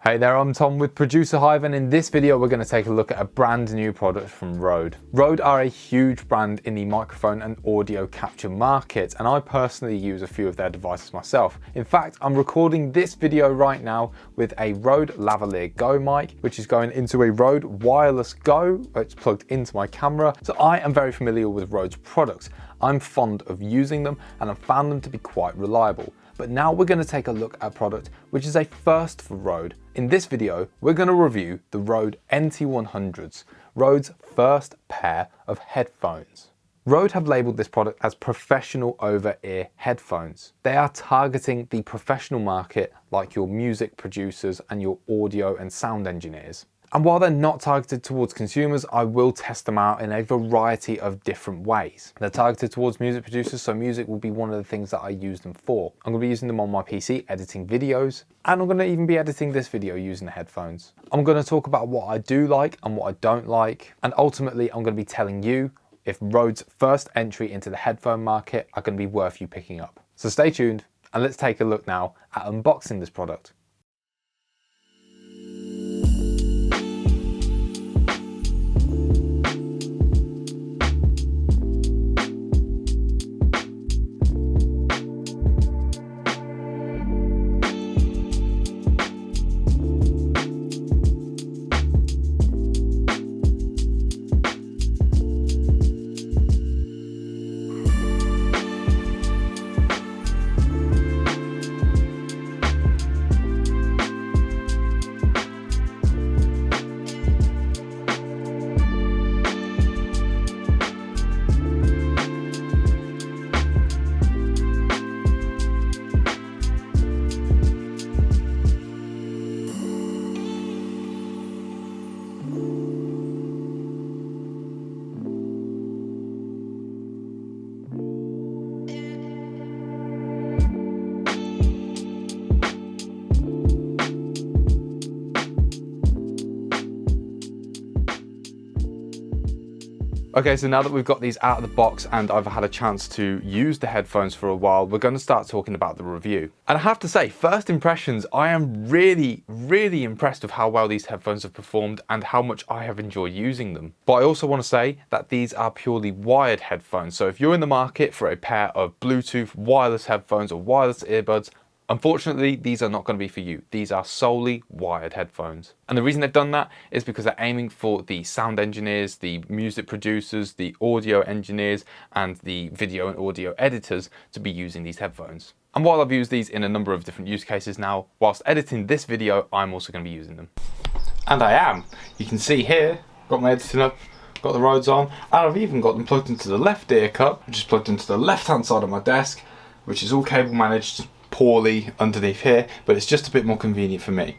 Hey there, I'm Tom with Producer Hive, and in this video we're going to take a look at a brand new product from RODE. RODE are a huge brand in the microphone and audio capture market, and I personally use a few of their devices myself. In fact, I'm recording this video right now with a RODE Lavalier Go mic, which is going into a RODE Wireless Go. It's plugged into my camera, so I am very familiar with RODE's products. I'm fond of using them and I've found them to be quite reliable. But now we're going to take a look at a product which is a first for RODE. In this video, we're going to review the RODE NT-100s, RODE's first pair of headphones. RODE have labelled this product as professional over-ear headphones. They are targeting the professional market like your music producers and your audio and sound engineers. And while they're not targeted towards consumers, I will test them out in a variety of different ways. They're targeted towards music producers, so music will be one of the things that I use them for. I'm going to be using them on my PC, editing videos, and I'm going to even be editing this video using the headphones. I'm going to talk about what I do like and what I don't like, and ultimately I'm going to be telling you if RODE's first entry into the headphone market are going to be worth you picking up. So stay tuned, and let's take a look now at unboxing this product. Okay, so now that we've got these out of the box and I've had a chance to use the headphones for a while, we're going to start talking about the review. And I have to say, first impressions, I am really impressed with how well these headphones have performed and how much I have enjoyed using them. But I also want to say that these are purely wired headphones. So if you're in the market for a pair of Bluetooth wireless headphones or wireless earbuds, unfortunately, these are not going to be for you. These are solely wired headphones. And the reason they've done that is because they're aiming for the sound engineers, the music producers, the audio engineers, and the video and audio editors to be using these headphones. And while I've used these in a number of different use cases now, whilst editing this video, I'm also going to be using them. And I am. You can see here, got my editing up, got the RODEs on, and I've even got them plugged into the left ear cup, which is plugged into the left-hand side of my desk, which is all cable managed poorly underneath here, but it's just a bit more convenient for me.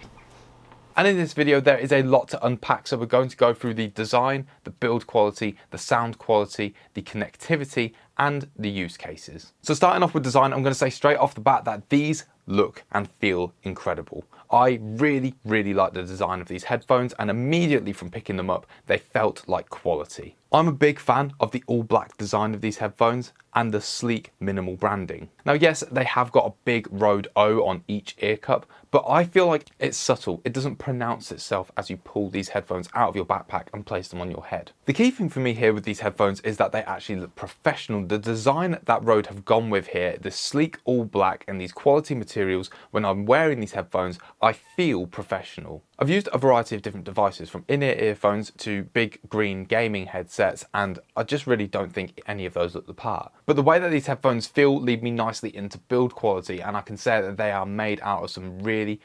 And in this video there is a lot to unpack, so we're going to go through the design, the build quality, the sound quality, the connectivity, and the use cases. So starting off with design, I'm going to say straight off the bat that these look and feel incredible. I really like the design of these headphones, and immediately from picking them up they felt like quality. I'm a big fan of the all black design of these headphones and the sleek minimal branding. Now yes, they have got a big RODE O on each ear cup, but I feel like it's subtle. It doesn't pronounce itself as you pull these headphones out of your backpack and place them on your head. The key thing for me here with these headphones is that they actually look professional. The design that RODE have gone with here, the sleek all black and these quality materials, when I'm wearing these headphones, I feel professional. I've used a variety of different devices, from in-ear earphones to big green gaming headsets, and I just really don't think any of those look the part. But the way that these headphones feel lead me nicely into build quality, and I can say that they are made out of some really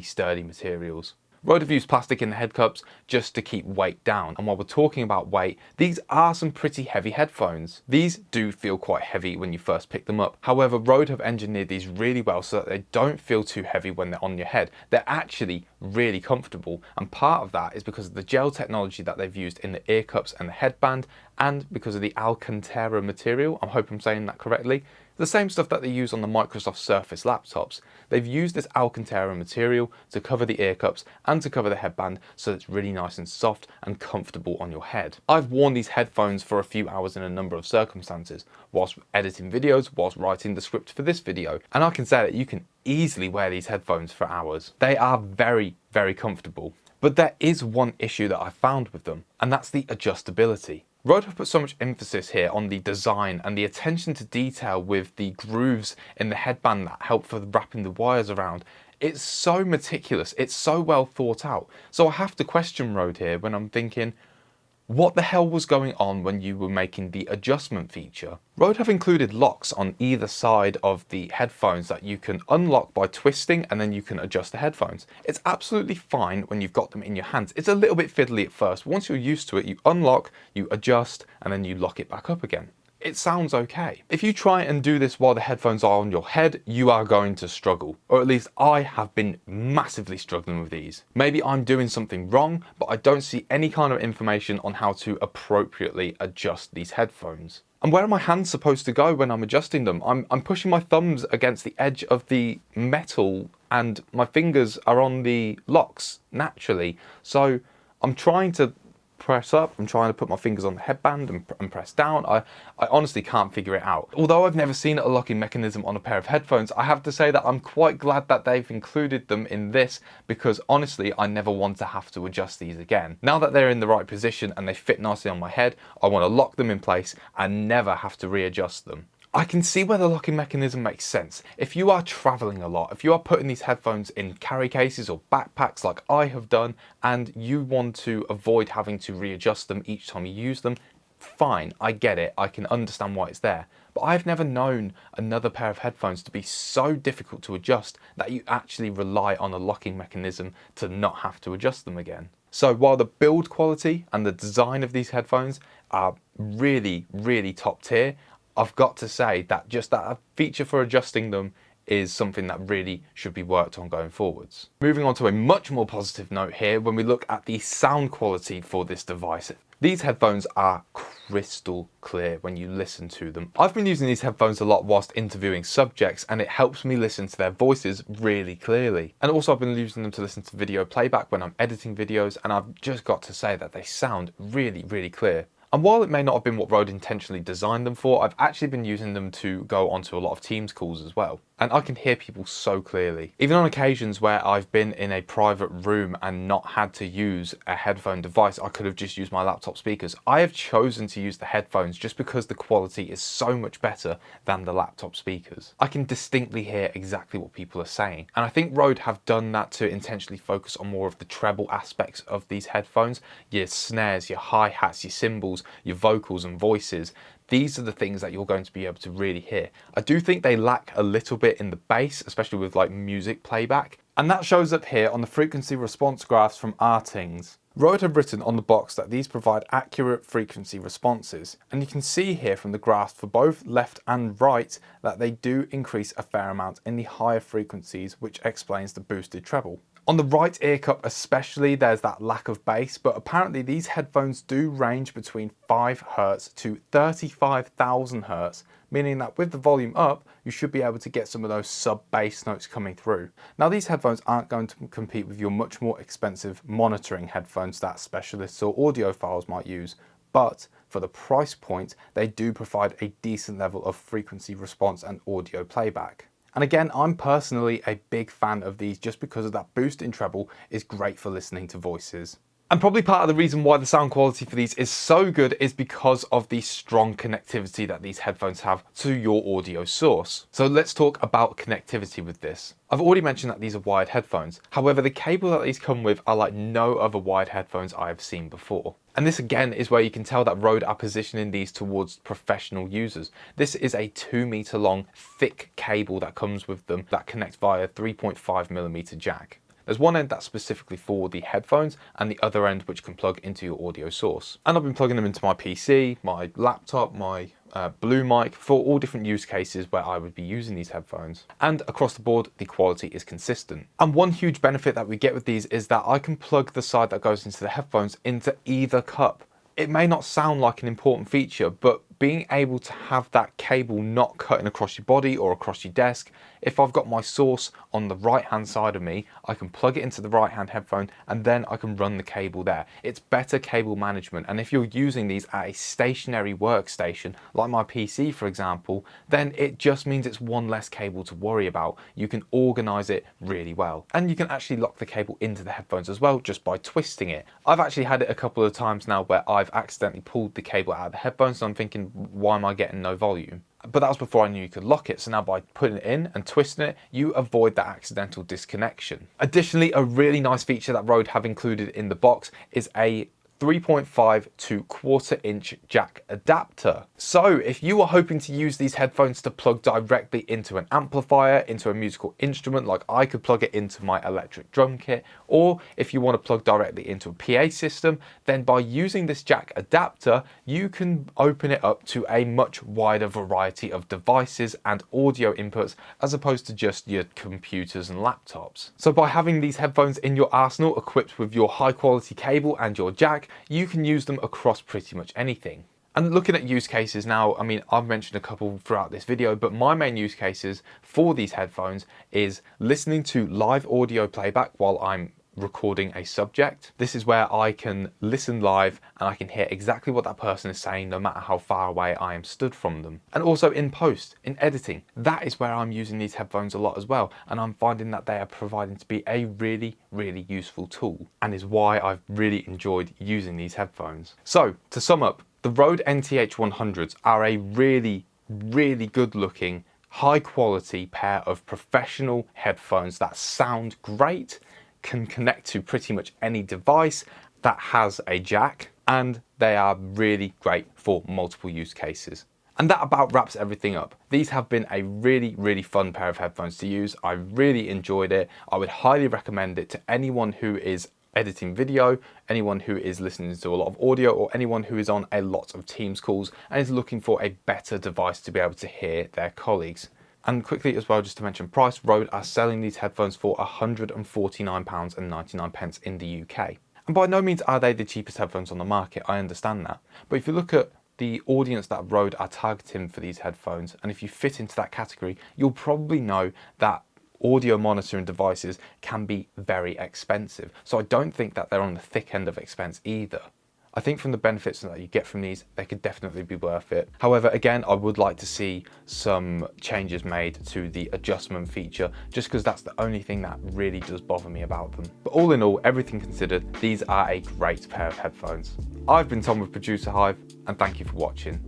sturdy materials. RODE have used plastic in the head cups just to keep weight down, and while we're talking about weight, these are some pretty heavy headphones. These do feel quite heavy when you first pick them up. However, RODE have engineered these really well so that they don't feel too heavy when they're on your head. They're actually really comfortable, and part of that is because of the gel technology that they've used in the ear cups and the headband, and because of the Alcantara material, I hope I'm saying that correctly. The same stuff that they use on the Microsoft Surface laptops. They've used this Alcantara material to cover the ear cups and to cover the headband so it's really nice and soft and comfortable on your head. I've worn these headphones for a few hours in a number of circumstances, whilst editing videos, whilst writing the script for this video, and I can say that you can easily wear these headphones for hours. They are very, very comfortable. But there is one issue that I found with them, and that's the adjustability. RODE have put so much emphasis here on the design and the attention to detail with the grooves in the headband that help for wrapping the wires around. It's so meticulous, it's so well thought out. So I have to question RODE here when I'm thinking, what the hell was going on when you were making the adjustment feature? RODE have included locks on either side of the headphones that you can unlock by twisting, and then you can adjust the headphones. It's absolutely fine when you've got them in your hands. It's a little bit fiddly at first. Once you're used to it, you unlock, you adjust, and then you lock it back up again. It sounds okay. If you try and do this while the headphones are on your head, you are going to struggle. Or at least I have been massively struggling with these. Maybe I'm doing something wrong, but I don't see any kind of information on how to appropriately adjust these headphones. And where are my hands supposed to go when I'm adjusting them? I'm pushing my thumbs against the edge of the metal and my fingers are on the locks naturally. So I'm trying to press up, I'm trying to put my fingers on the headband and press down. I honestly can't figure it out. Although I've never seen a locking mechanism on a pair of headphones, I have to say that I'm quite glad that they've included them in this, because honestly I never want to have to adjust these again. Now that they're in the right position and they fit nicely on my head, I want to lock them in place and never have to readjust them. I can see where the locking mechanism makes sense. If you are traveling a lot, if you are putting these headphones in carry cases or backpacks like I have done, and you want to avoid having to readjust them each time you use them, fine, I get it, I can understand why it's there. But I've never known another pair of headphones to be so difficult to adjust that you actually rely on a locking mechanism to not have to adjust them again. So while the build quality and the design of these headphones are really, really top tier, I've got to say that just that feature for adjusting them is something that really should be worked on going forwards. Moving on to a much more positive note here, when we look at the sound quality for this device. These headphones are crystal clear when you listen to them. I've been using these headphones a lot whilst interviewing subjects, and it helps me listen to their voices really clearly. And also I've been using them to listen to video playback when I'm editing videos, and I've just got to say that they sound really, really clear. And while it may not have been what RODE intentionally designed them for, I've actually been using them to go onto a lot of Teams calls as well. And I can hear people so clearly. Even on occasions where I've been in a private room and not had to use a headphone device, I could have just used my laptop speakers. I have chosen to use the headphones just because the quality is so much better than the laptop speakers. I can distinctly hear exactly what people are saying. And I think RODE have done that to intentionally focus on more of the treble aspects of these headphones. Your snares, your hi-hats, your cymbals, your vocals and voices. These are the things that you're going to be able to really hear. I do think they lack a little bit in the bass, especially with like music playback. And that shows up here on the frequency response graphs from RTings. RODE have written on the box that these provide accurate frequency responses. And you can see here from the graphs for both left and right that they do increase a fair amount in the higher frequencies, which explains the boosted treble. On the right ear cup especially, there's that lack of bass, but apparently these headphones do range between 5 Hz to 35,000 Hz, meaning that with the volume up, you should be able to get some of those sub-bass notes coming through. Now these headphones aren't going to compete with your much more expensive monitoring headphones that specialists or audiophiles might use, but for the price point, they do provide a decent level of frequency response and audio playback. And again, I'm personally a big fan of these just because of that boost in treble is great for listening to voices. And probably part of the reason why the sound quality for these is so good is because of the strong connectivity that these headphones have to your audio source. So let's talk about connectivity with this. I've already mentioned that these are wired headphones. However, the cable that these come with are like no other wired headphones I have seen before. And this again is where you can tell that RODE are positioning these towards professional users. This is a 2 meter long thick cable that comes with them that connects via 3.5mm jack. There's one end that's specifically for the headphones and the other end which can plug into your audio source. And I've been plugging them into my PC, my laptop, my Blue mic for all different use cases where I would be using these headphones. And across the board, the quality is consistent. And one huge benefit that we get with these is that I can plug the side that goes into the headphones into either cup. It may not sound like an important feature, but being able to have that cable not cutting across your body or across your desk. If I've got my source on the right hand side of me, I can plug it into the right hand headphone and then I can run the cable there. It's better cable management, and if you're using these at a stationary workstation like my PC for example, then it just means it's one less cable to worry about. You can organize it really well, and you can actually lock the cable into the headphones as well just by twisting it. I've actually had it a couple of times now where I've accidentally pulled the cable out of the headphones and I'm thinking, why am I getting no volume? But that was before I knew you could lock it. So now by putting it in and twisting it, you avoid that accidental disconnection. Additionally, a really nice feature that Rode have included in the box is a 3.5 to 1/4 inch jack adapter. So if you are hoping to use these headphones to plug directly into an amplifier, into a musical instrument, like I could plug it into my electric drum kit, or if you want to plug directly into a PA system, then by using this jack adapter, you can open it up to a much wider variety of devices and audio inputs as opposed to just your computers and laptops. So by having these headphones in your arsenal equipped with your high quality cable and your jack, you can use them across pretty much anything. And looking at use cases now, I mean, I've mentioned a couple throughout this video, but my main use cases for these headphones is listening to live audio playback while I'm recording a subject. This is where I can listen live and I can hear exactly what that person is saying no matter how far away I am stood from them. And also in post, in editing, that is where I'm using these headphones a lot as well, and I'm finding that they are providing to be a really useful tool, and is why I've really enjoyed using these headphones. So to sum up, the RODE NTH-100s are a really good looking, high quality pair of professional headphones that sound great, can connect to pretty much any device that has a jack, and they are really great for multiple use cases. And that about wraps everything up. These have been a really fun pair of headphones to use. I really enjoyed it. I would highly recommend it to anyone who is editing video, anyone who is listening to a lot of audio, or anyone who is on a lot of Teams calls and is looking for a better device to be able to hear their colleagues. And quickly as well, just to mention price, Rode are selling these headphones for £149.99 in the UK. And by no means are they the cheapest headphones on the market, I understand that. But if you look at the audience that Rode are targeting for these headphones, and if you fit into that category, you'll probably know that audio monitoring devices can be very expensive. So I don't think that they're on the thick end of expense either. I think from the benefits that you get from these, they could definitely be worth it. However, again, I would like to see some changes made to the adjustment feature, just because that's the only thing that really does bother me about them. But all in all, everything considered, these are a great pair of headphones. I've been Tom with Producer Hive, and thank you for watching.